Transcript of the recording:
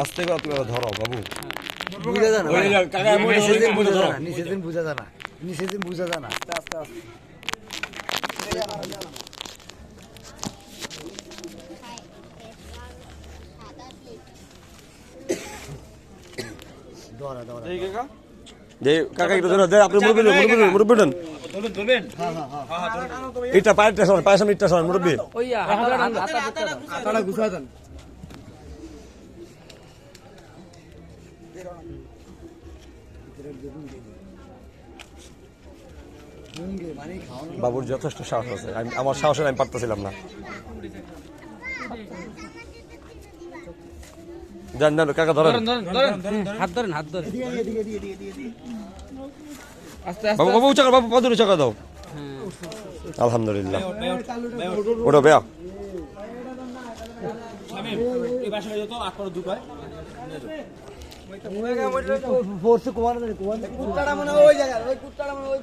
আস্তে করে ধরো বাবু। বুঝা যায় না নিচে দিন বুঝা যায় না, নিচে দিন বুঝা যায় না। আস্তে আস্তে দৌড়া দৌড়া যে কাকা একটু ধরো, আপনি মুরব্বি দেন। এটা পায়েরটা সরান, পায়ের সামনে ইটটা সরান মুরব্বি। হাতটা গুছা দেন। বাবুর যথেষ্ট সাহস আছে, আমার সাহসে আমি পারতেছিলাম না। যান যান কাকা ধরেন, হাত ধরেন হাত ধরেন। বাবু বাবু উঁচা কর, বাবু পাদুর উঁচা করে দাও। আলহামদুলিল্লাহ ওটা বেয়া। ফোর্স কুমার কুত্তাটা মানে ওই জায়গা, ওই কুত্তাটা মানে ওই